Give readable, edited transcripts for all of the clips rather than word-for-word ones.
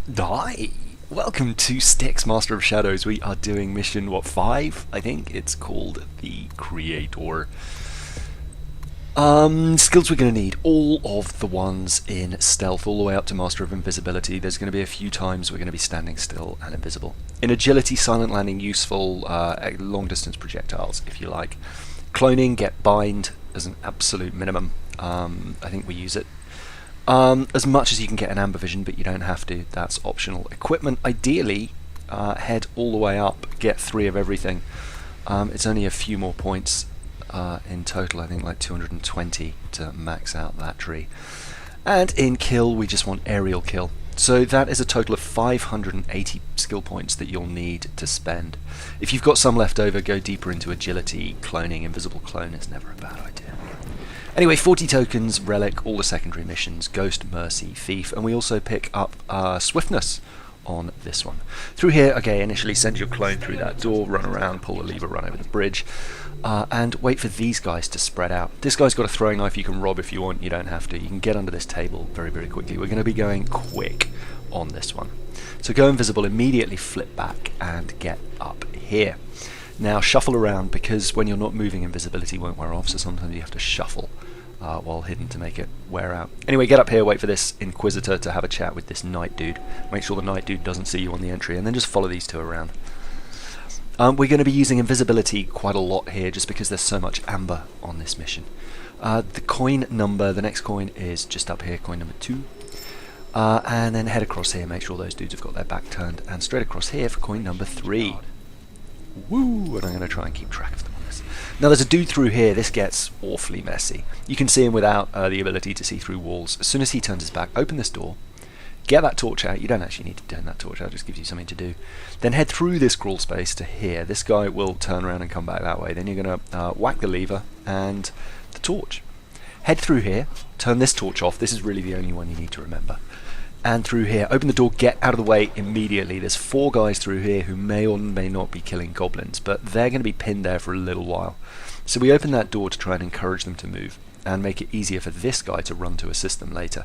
Hi! Welcome to Styx, Master of Shadows. We are doing mission, 5? I think it's called the Creator. Skills we're going to need. All of the ones in Stealth, all the way up to Master of Invisibility. There's going to be a few times we're going to be standing still and invisible. In Agility, Silent Landing, useful, long-distance projectiles, if you like. Cloning, get Bind as an absolute minimum. I think we use it. As much as you can get an amber vision, but you don't have to. That's optional. Equipment, ideally, head all the way up, get 3 of everything. It's only a few more points in total, I think like 220 to max out that tree. And in kill, we just want aerial kill. So that is a total of 580 skill points that you'll need to spend. If you've got some left over, go deeper into agility. Cloning, invisible clone is never a bad idea. Anyway, 40 tokens, Relic, all the secondary missions, Ghost, Mercy, Thief, and we also pick up Swiftness on this one. Through here, okay, initially send your clone through that door, run around, pull the lever, run over the bridge, and wait for these guys to spread out. This guy's got a throwing knife you can rob if you want, you don't have to. You can get under this table very, very quickly. We're going to be going quick on this one. So go invisible, immediately flip back, and get up here. Now shuffle around, because when you're not moving, invisibility won't wear off, so sometimes you have to shuffle while hidden to make it wear out. Anyway, get up here, wait for this Inquisitor to have a chat with this Knight dude. Make sure the Knight dude doesn't see you on the entry, and then just follow these two around. We're going to be using invisibility quite a lot here, just because there's so much amber on this mission. The coin number, the next coin is just up here, coin number 2. And then head across here, make sure those dudes have got their back turned, and straight across here for coin number 3. Woo! And I'm going to try and keep track of them on this. Now there's a dude through here. This gets awfully messy. You can see him without the ability to see through walls. As soon as he turns his back, open this door, get that torch out. You don't actually need to turn that torch out, it just gives you something to do. Then head through this crawl space to here. This guy will turn around and come back that way. Then you're going to whack the lever and the torch. Head through here, turn this torch off. This is really the only one you need to remember. And through here, open the door, get out of the way immediately. There's 4 guys through here who may or may not be killing goblins, but they're going to be pinned there for a little while. So we open that door to try and encourage them to move, and make it easier for this guy to run to assist them later.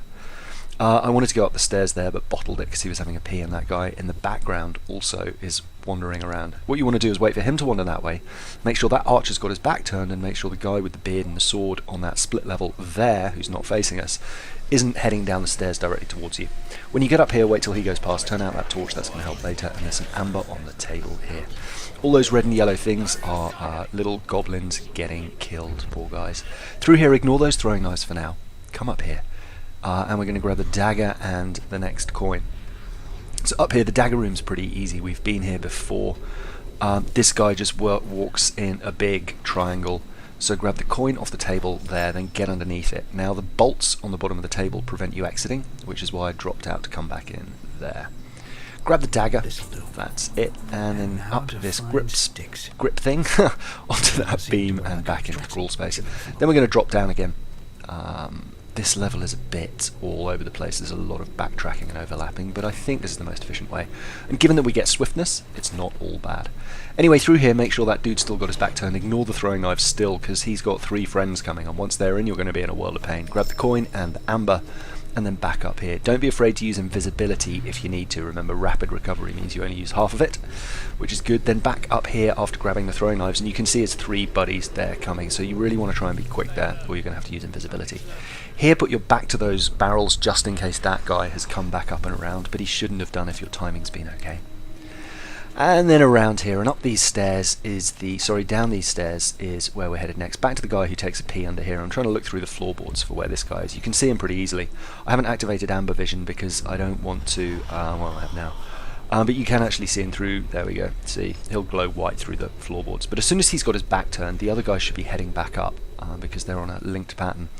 I wanted to go up the stairs there, but bottled it because he was having a pee, and that guy in the background also is wandering around. What you want to do is wait for him to wander that way, make sure that archer's got his back turned, and make sure the guy with the beard and the sword on that split level there, who's not facing us, isn't heading down the stairs directly towards you. When you get up here, wait till he goes past, turn out that torch, that's going to help later, and there's some amber on the table here. All those red and yellow things are little goblins getting killed, poor guys. Through here, ignore those throwing knives for now. Come up here. And we're going to grab the dagger and the next coin. So up here, the dagger room's pretty easy. We've been here before. This guy just walks in a big triangle. So grab the coin off the table there, then get underneath it. Now the bolts on the bottom of the table prevent you exiting, which is why I dropped out to come back in there. Grab the dagger, that's it, and then up this grip thing onto that beam and back into the crawl space. Then we're going to drop down again. This level is a bit all over the place. There's a lot of backtracking and overlapping, but I think this is the most efficient way. And given that we get swiftness, it's not all bad. Anyway, through here, make sure that dude's still got his back turned. Ignore the throwing knives still, because he's got 3 friends coming, and once they're in, you're going to be in a world of pain. Grab the coin and the amber, and then back up here. Don't be afraid to use invisibility if you need to. Remember, rapid recovery means you only use half of it, which is good. Then back up here after grabbing the throwing knives, and you can see it's 3 buddies there coming, so you really want to try and be quick there, or you're going to have to use invisibility. Here, put your back to those barrels just in case that guy has come back up and around, but he shouldn't have done if your timing's been okay. And then around here and up these stairs is down these stairs is where we're headed next. Back to the guy who takes a pee under here. I'm trying to look through the floorboards for where this guy is. You can see him pretty easily. I haven't activated amber vision because I don't want to, well, I have now. But you can actually see him through, there we go, see, he'll glow white through the floorboards. But as soon as he's got his back turned, the other guy should be heading back up because they're on a linked pattern.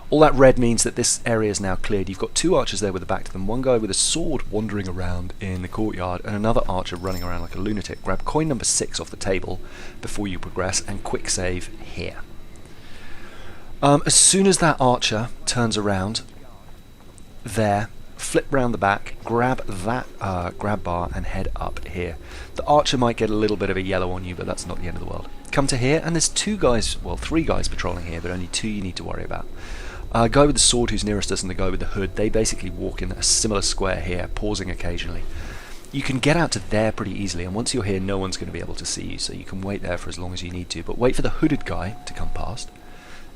All that red means that this area is now cleared. You've got 2 archers there with a back to them, one guy with a sword wandering around in the courtyard, and another archer running around like a lunatic. Grab coin number 6 off the table before you progress, and quick save here. As soon as that archer turns around, there, flip round the back, grab that grab bar, and head up here. The archer might get a little bit of a yellow on you, but that's not the end of the world. Come to here, and there's 2 guys, well, 3 guys patrolling here, but only 2 you need to worry about. Guy with the sword who's nearest us and the guy with the hood, they basically walk in a similar square here, pausing occasionally. You can get out to there pretty easily, and once you're here no one's going to be able to see you, so you can wait there for as long as you need to, but wait for the hooded guy to come past,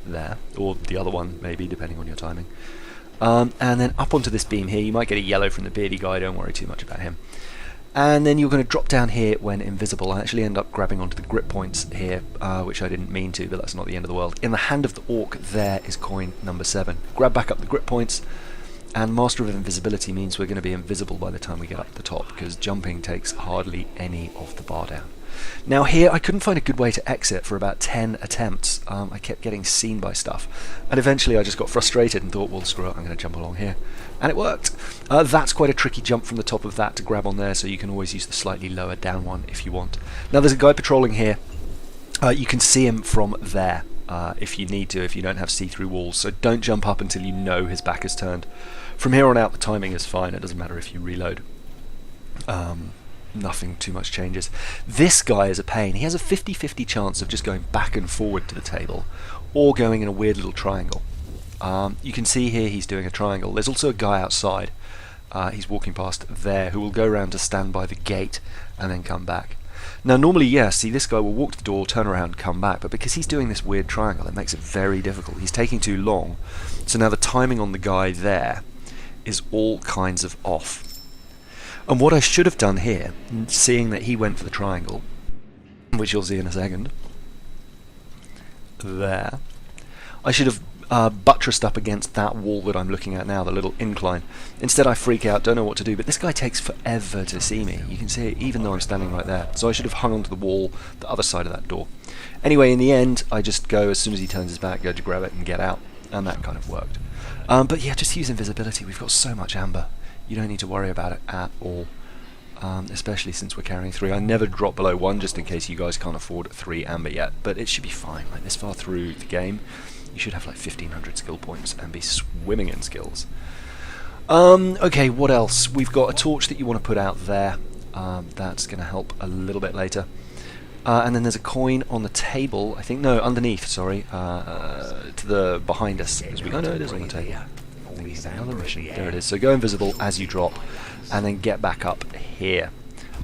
there, or the other one maybe, depending on your timing. And then up onto this beam here, you might get a yellow from the beardy guy, don't worry too much about him. And then you're going to drop down here when invisible. I actually end up grabbing onto the grip points here, which I didn't mean to, but that's not the end of the world. In the hand of the orc, there is coin number 7. Grab back up the grip points, and Master of Invisibility means we're going to be invisible by the time we get up the top, because jumping takes hardly any of the bar down. Now here, I couldn't find a good way to exit for about 10 attempts. I kept getting seen by stuff, and eventually I just got frustrated and thought, well, screw it, I'm going to jump along here. And it worked. That's quite a tricky jump from the top of that to grab on there, so you can always use the slightly lower down one if you want. Now there's a guy patrolling here. You can see him from there if you need to, if you don't have see-through walls, so don't jump up until you know his back is turned. From here on out the timing is fine, it doesn't matter if you reload. Nothing too much changes. This guy is a pain. He has a 50-50 chance of just going back and forward to the table, or going in a weird little triangle. You can see here he's doing a triangle. There's also a guy outside, he's walking past there, who will go around to stand by the gate and then come back. Now normally, yeah, see, this guy will walk to the door, turn around, come back, but because he's doing this weird triangle, it makes it very difficult. He's taking too long, so now the timing on the guy there is all kinds of off. And what I should have done here, seeing that he went for the triangle, which you'll see in a second, there, I should have buttressed up against that wall that I'm looking at now, the little incline. Instead I freak out, don't know what to do, but this guy takes forever to see me. You can see it even though I'm standing right there. So I should have hung onto the wall, the other side of that door. Anyway, in the end, I just go, as soon as he turns his back, go to grab it and get out. And that kind of worked. But yeah, just use invisibility. We've got so much amber. You don't need to worry about it at all. Especially since we're carrying 3. I never drop below 1 just in case you guys can't afford 3 amber yet, but it should be fine. Like this far through the game, you should have like 1500 skill points and be swimming in skills. Okay, what else? We've got a torch that you want to put out there. That's going to help a little bit later. And then there's a coin on the table, I think, no, underneath, sorry, to the behind us. As we, oh no, it is on the table. Another mission. There it is. So go invisible as you drop, and then get back up here.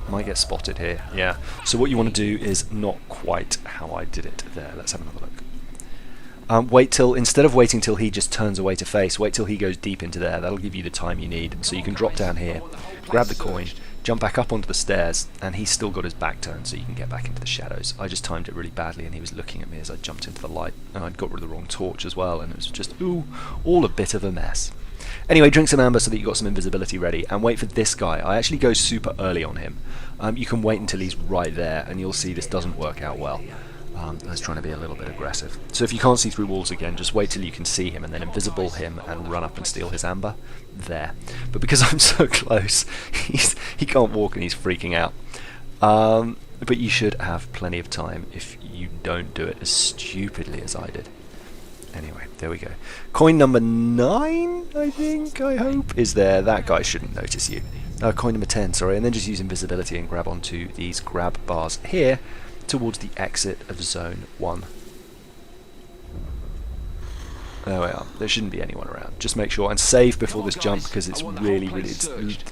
Might get spotted here, yeah. So what you want to do is not quite how I did it there. Let's have another look. Wait till, instead of waiting till he just turns away to face, wait till he goes deep into there. That'll give you the time you need. So you can drop down here, grab the coin, jump back up onto the stairs, and he's still got his back turned, so you can get back into the shadows. I just timed it really badly, and he was looking at me as I jumped into the light, and I'd got rid of the wrong torch as well, and it was just, ooh, all a bit of a mess. Anyway, drink some amber so that you've got some invisibility ready, and wait for this guy. I actually go super early on him. You can wait until he's right there, and you'll see this doesn't work out well. I was trying to be a little bit aggressive. So if you can't see through walls again, just wait till you can see him, and then invisible him and run up and steal his amber. There. But because I'm so close, he can't walk and he's freaking out. But you should have plenty of time if you don't do it as stupidly as I did. Anyway, there we go. Coin number 9, I think, I hope, is there. That guy shouldn't notice you. Coin number 10, sorry, and then just use invisibility and grab onto these grab bars here towards the exit of zone 1. There we are. There shouldn't be anyone around. Just make sure and save before this jump, because it's really,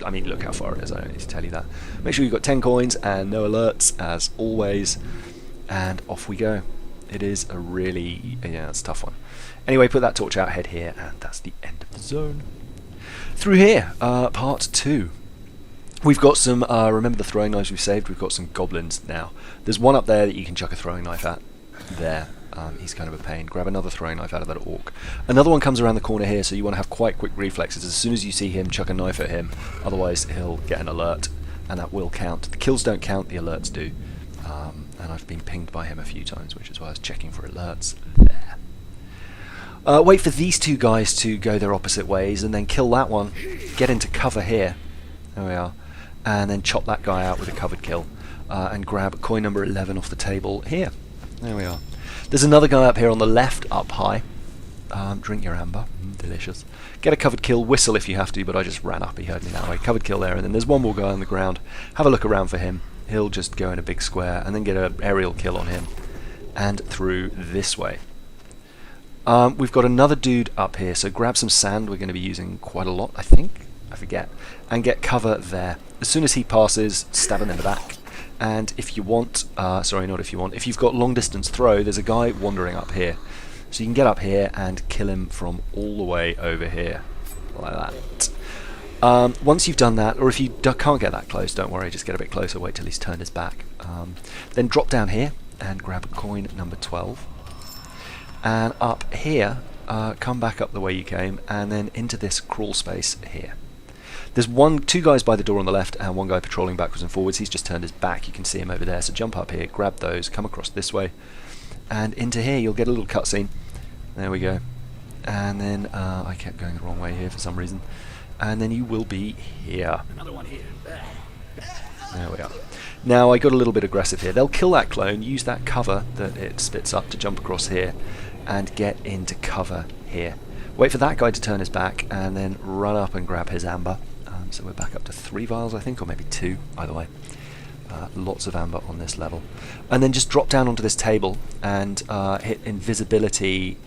I mean, look how far it is. I don't need to tell you that. Make sure you've got 10 coins and no alerts, as always, and off we go. It is a really, yeah, it's a tough one. Anyway, put that torch out, head here, and that's the end of the zone. Through here, part 2. We've got some, remember the throwing knives we saved? We've got some goblins now. There's one up there that you can chuck a throwing knife at. There. He's kind of a pain. Grab another throwing knife out of that orc. Another one comes around the corner here, so you want to have quite quick reflexes. As soon as you see him, chuck a knife at him. Otherwise, he'll get an alert, and that will count. The kills don't count, the alerts do. And I've been pinged by him a few times, which is why I was checking for alerts. There. Wait for these two guys to go their opposite ways, and then kill that one. Get into cover here. There we are. And then chop that guy out with a covered kill. And grab coin number 11 off the table here. There we are. There's another guy up here on the left, up high. Drink your amber. Delicious. Get a covered kill, whistle if you have to, but I just ran up, he heard me that way. Covered kill there, and then there's one more guy on the ground. Have a look around for him. He'll just go in a big square, and then get an aerial kill on him. And through this way. We've got another dude up here, so grab some sand. We're going to be using quite a lot, I think. I forget. And get cover there. As soon as he passes, stab him in the back. And if you want, sorry, not if you want, if you've got long distance throw, there's a guy wandering up here. So you can get up here and kill him from all the way over here, like that. Once you've done that, or if you can't get that close, don't worry, just get a bit closer, wait till he's turned his back. Then drop down here and grab coin number 12. And up here, come back up the way you came, and then into this crawl space here. There's two guys by the door on the left and one guy patrolling backwards and forwards. He's just turned his back, you can see him over there. So jump up here, grab those, come across this way, and into here you'll get a little cutscene. There we go. And then I kept going the wrong way here for some reason. And then you will be here. Another one here. There we are. Now I got a little bit aggressive here. They'll kill that clone, use that cover that it spits up to jump across here, and get into cover here. Wait for that guy to turn his back, and then run up and grab his amber. So we're back up to 3 vials, I think, or maybe 2, either way. Lots of amber on this level. And then just drop down onto this table and hit invisibility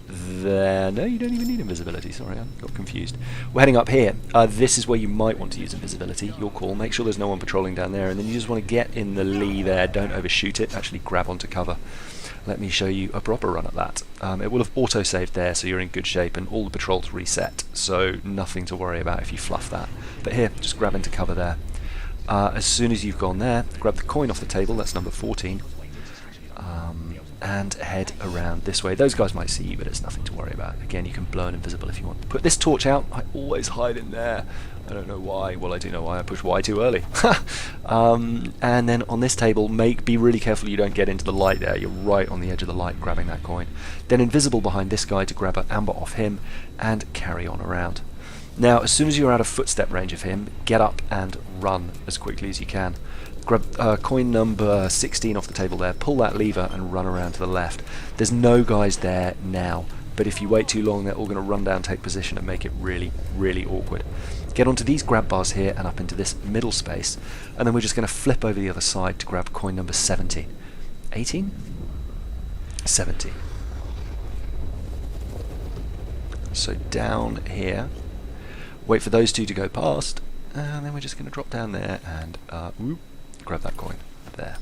there. No, you don't even need invisibility, sorry, I got confused. We're heading up here. This is where you might want to use invisibility, your call. Make sure there's no one patrolling down there, and then you just want to get in the lee there, don't overshoot it, actually grab onto cover. Let me show you a proper run at that. It will have auto-saved there, so you're in good shape, and all the patrols reset, so nothing to worry about if you fluff that. But here, just grab into cover there. As soon as you've gone there, grab the coin off the table, that's number 14, and head around this way. Those guys might see you, but it's nothing to worry about. Again, you can burn invisible if you want. Put this torch out. I always hide in there. I don't know why. Well, I do know why. I pushed Y too early. And then on this table, be really careful you don't get into the light there. You're right on the edge of the light grabbing that coin. Then invisible behind this guy to grab an amber off him and carry on around. Now, as soon as you're out of footstep range of him, get up and run as quickly as you can. Grab coin number 16 off the table there, pull that lever and run around to the left. There's no guys there now, but if you wait too long, they're all going to run down, take position, and make it really, really awkward. Get onto these grab bars here and up into this middle space, and then we're just going to flip over the other side to grab coin number 17. 18? 17. So down here, wait for those two to go past, and then we're just going to drop down there and whoop, grab that coin there.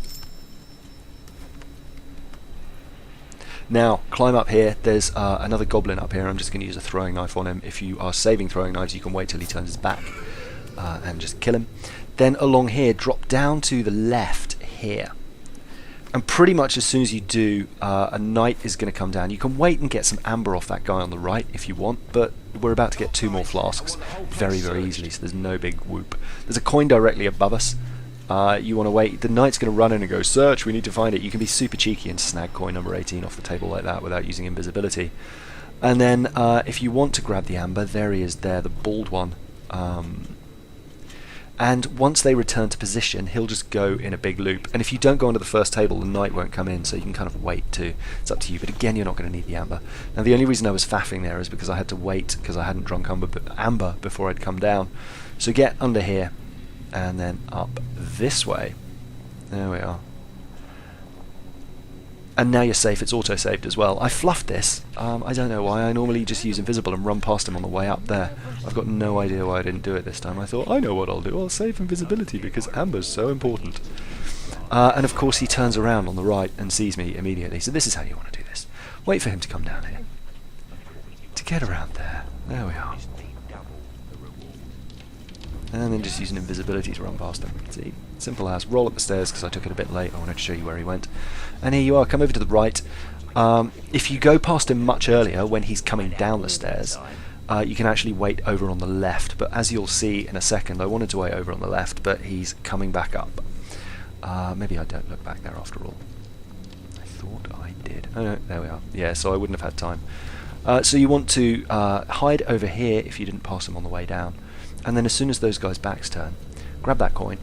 Now, climb up here. There's another goblin up here. I'm just going to use a throwing knife on him. If you are saving throwing knives, you can wait till he turns his back and just kill him. Then along here, drop down to the left here. And pretty much as soon as you do, a knight is going to come down. You can wait and get some amber off that guy on the right if you want, but we're about to get 2 more flasks very, very easily, so there's no big whoop. There's a coin directly above us. You want to wait. The knight's going to run in and go, search, we need to find it. You can be super cheeky and snag coin number 18 off the table like that without using invisibility. And then if you want to grab the amber, there he is there, the bald one. And once they return to position, he'll just go in a big loop. And if you don't go onto the first table, the knight won't come in, so you can kind of wait too. It's up to you, but again, you're not going to need the amber. Now, the only reason I was faffing there is because I had to wait, because I hadn't drunk amber before I'd come down. So get under here, and then up this way. There we are. And now you're safe, it's auto-saved as well. I fluffed this, I don't know why. I normally just use invisible and run past him on the way up there. I've got no idea why I didn't do it this time. I thought, I know what I'll do, I'll save invisibility because amber's so important. And of course he turns around on the right and sees me immediately, so this is how you want to do this. Wait for him to come down here. To get around there. There we are. And then just use an invisibility to run past him. See, simple as. Roll up the stairs because I took it a bit late. I wanted to show you where he went. And here you are. Come over to the right. If you go past him much earlier when he's coming down the stairs, you can actually wait over on the left. But as you'll see in a second, I wanted to wait over on the left, but he's coming back up. Maybe I don't look back there after all. I thought I did. Oh no, there we are. Yeah, so I wouldn't have had time. So you want to hide over here if you didn't pass him on the way down. And then as soon as those guys' backs turn, grab that coin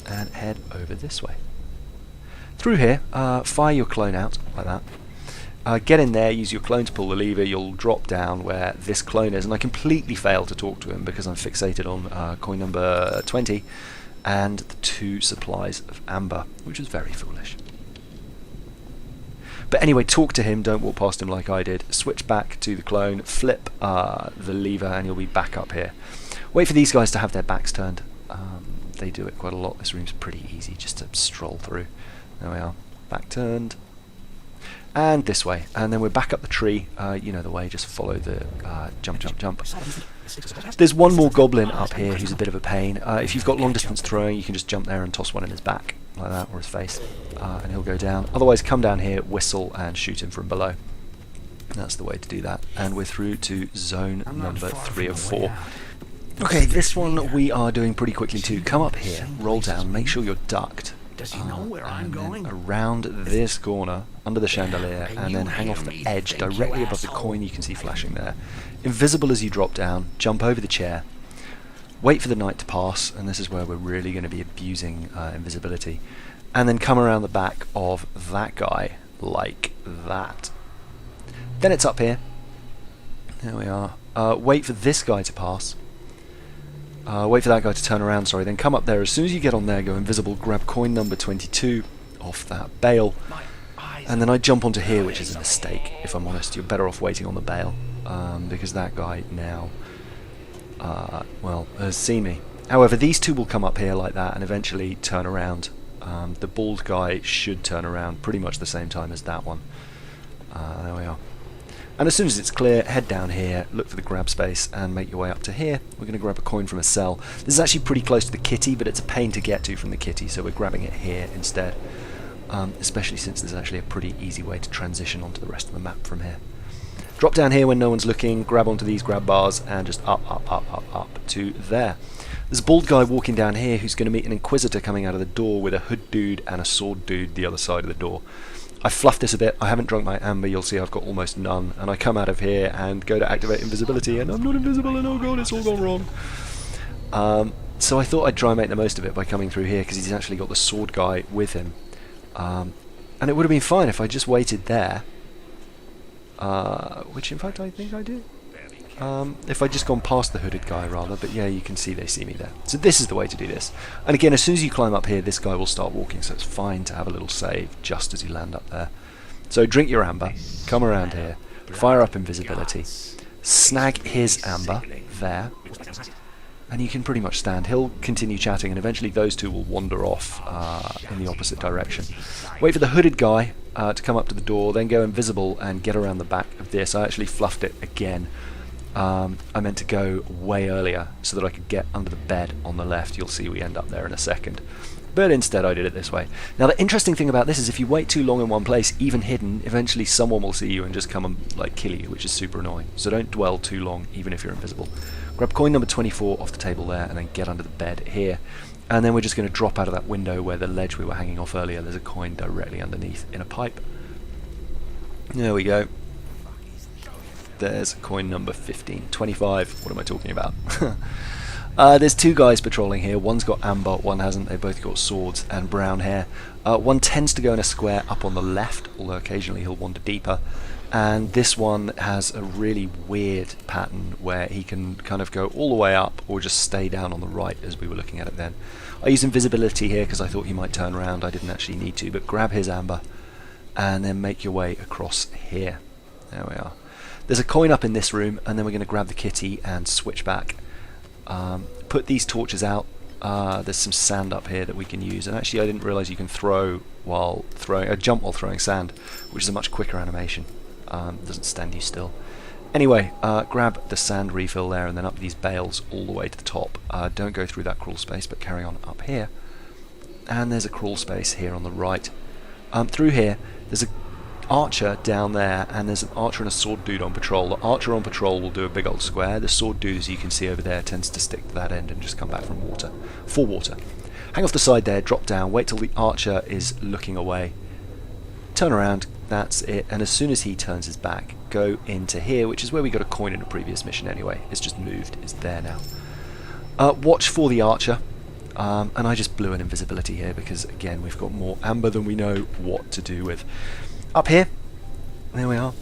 and head over this way. Through here, fire your clone out, like that. Get in there, use your clone to pull the lever, you'll drop down where this clone is, and I completely failed to talk to him because I'm fixated on coin number 20 and the 2 supplies of amber, which is very foolish. But anyway, talk to him, don't walk past him like I did. Switch back to the clone, flip the lever, and you'll be back up here. Wait for these guys to have their backs turned. They do it quite a lot. This room's pretty easy just to stroll through. There we are, back turned. And this way, and then we're back up the tree. You know the way, just follow the jump, jump, jump. There's one more goblin up here who's a bit of a pain. If you've got long distance throwing, you can just jump there and toss one in his back, like that, or his face, and he'll go down. Otherwise, come down here, whistle, and shoot him from below. That's the way to do that. And we're through to zone number 3 of 4. Okay, this one we are doing pretty quickly too. Come up here, roll down, make sure you're ducked. Does he know where I'm going? Around this corner, under the chandelier, and then hang off the edge directly above the coin you can see flashing there. Invisible as you drop down, jump over the chair, wait for the knight to pass, and this is where we're really going to be abusing invisibility, and then come around the back of that guy, like that. Then it's up here. There we are. Wait for this guy to pass. Wait for that guy to turn around, sorry, then come up there. As soon as you get on there, go invisible, grab coin number 22 off that bale, and then I jump onto here, which is a mistake, if I'm honest. You're better off waiting on the bale, because that guy now, well, has seen me. However, these two will come up here like that and eventually turn around. The bald guy should turn around pretty much the same time as that one. There we are. And as soon as it's clear, head down here, look for the grab space, and make your way up to here. We're going to grab a coin from a cell. This is actually pretty close to the kitty, but it's a pain to get to from the kitty, so we're grabbing it here instead. Especially since there's actually a pretty easy way to transition onto the rest of the map from here. Drop down here when no one's looking, grab onto these grab bars, and just up, up, up, up, up to there. There's a bald guy walking down here who's going to meet an inquisitor coming out of the door with a hood dude and a sword dude the other side of the door. I fluffed this a bit, I haven't drunk my amber, you'll see I've got almost none, and I come out of here and go to activate invisibility, and I'm not invisible, and oh god, it's all gone wrong. So I thought I'd try and make the most of it by coming through here, because he's actually got the sword guy with him. And it would have been fine if I just waited there, which in fact I think I do. If I'd just gone past the hooded guy rather, but yeah, you can see they see me there. So this is the way to do this. And again, as soon as you climb up here, this guy will start walking, so it's fine to have a little save just as you land up there. So drink your amber, come around here, fire up invisibility, snag his amber there, and you can pretty much stand. He'll continue chatting, and eventually those two will wander off in the opposite direction. Wait for the hooded guy to come up to the door, then go invisible and get around the back of this. I actually fluffed it again. I meant to go way earlier so that I could get under the bed on the left. You'll see we end up there in a second. But instead I did it this way. Now the interesting thing about this is if you wait too long in one place, even hidden, eventually someone will see you and just come and like kill you, which is super annoying. So don't dwell too long, even if you're invisible. Grab coin number 24 off the table there and then get under the bed here. And then we're just going to drop out of that window where the ledge we were hanging off earlier. There's a coin directly underneath in a pipe. There we go. There's coin number 15. 25, what am I talking about? There's two guys patrolling here. One's got amber, one hasn't. They've both got swords and brown hair. One tends to go in a square up on the left, although occasionally he'll wander deeper. And this one has a really weird pattern where he can kind of go all the way up or just stay down on the right as we were looking at it then. I use invisibility here because I thought he might turn around. I didn't actually need to, but grab his amber and then make your way across here. There we are. There's a coin up in this room, and then we're going to grab the kitty and switch back. Put these torches out. There's some sand up here that we can use, and actually I didn't realise you can throw while throwing, jump while throwing sand, which is a much quicker animation. Doesn't stand you still. Anyway, grab the sand refill there, and then up these bales all the way to the top. Don't go through that crawl space, but carry on up here. And there's a crawl space here on the right. Through here, there's a archer down there, and there's an archer and a sword dude on patrol. The archer on patrol will do a big old square. The sword dude, as you can see over there, tends to stick to that end and just come back from water. For water. Hang off the side there, drop down, wait till the archer is looking away. Turn around, that's it, and as soon as he turns his back, go into here, which is where we got a coin in a previous mission anyway. It's just moved, it's there now. Watch for the archer. And I just blew an invisibility here because, again, we've got more amber than we know what to do with. Up here, there we are,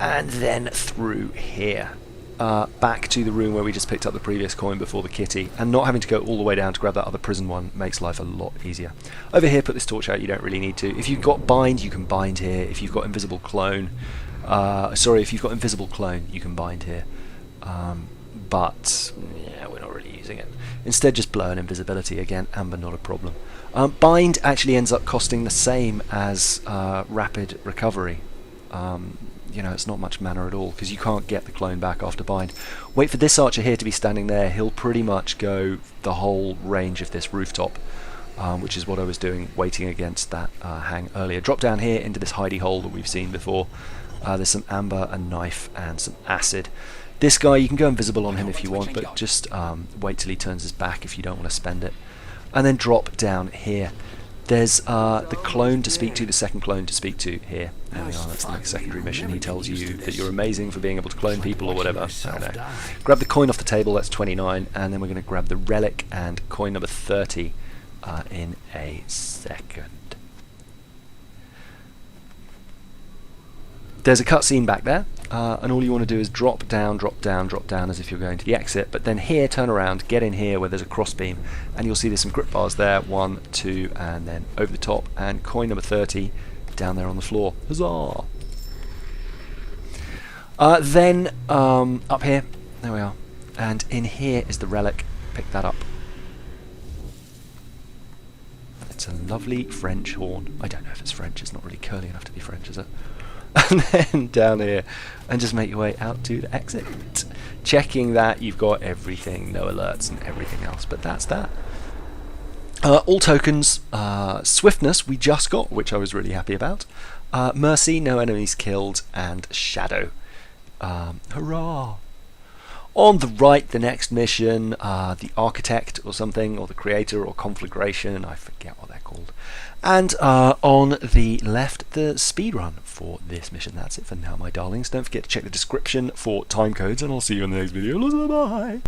and then through here. back to the room where we just picked up the previous coin before the kitty, and not having to go all the way down to grab that other prison one makes life a lot easier. Over here, put this torch out, you don't really need to. If you've got bind, you can bind here. If you've got invisible clone, if you've got invisible clone, you can bind here. But yeah, we're not really using it. Instead, just blow an invisibility again, amber not a problem. Bind actually ends up costing the same as rapid recovery. You know, it's not much mana at all because you can't get the clone back after bind. Wait for this archer here to be standing there. He'll pretty much go the whole range of this rooftop, which is what I was doing, waiting against that hang earlier. Drop down here into this hidey hole that we've seen before. There's some amber, a knife, and some acid. This guy, you can go invisible on him if you want, but just wait till he turns his back if you don't want to spend it. And then drop down here. There's the clone to speak to, the second clone to speak to here. There we are, that's the next secondary mission. He tells you that you're amazing for being able to clone people or whatever. I don't know. Grab the coin off the table, that's 29, and then we're going to grab the relic and coin number 30 in a second. There's a cutscene back there, and all you want to do is drop down, drop down, drop down as if you're going to the exit, but then here, turn around, get in here where there's a crossbeam, and you'll see there's some grip bars there, 1, 2, and then over the top, and coin number 30 down there on the floor. Huzzah! Then up here, there we are, and in here is the relic. Pick that up. It's a lovely French horn. I don't know if it's French, it's not really curly enough to be French, is it? And then down here, and just make your way out to the exit. Checking that you've got everything, no alerts and everything else, but that's that. All tokens, Swiftness we just got, which I was really happy about. Mercy, no enemies killed, and Shadow. Hurrah! On the right, the next mission, the Architect or something, or the Creator or Conflagration, I forget what they're called. And on the left, the speedrun for this mission. That's it for now, my darlings. Don't forget to check the description for time codes, and I'll see you in the next video. Bye!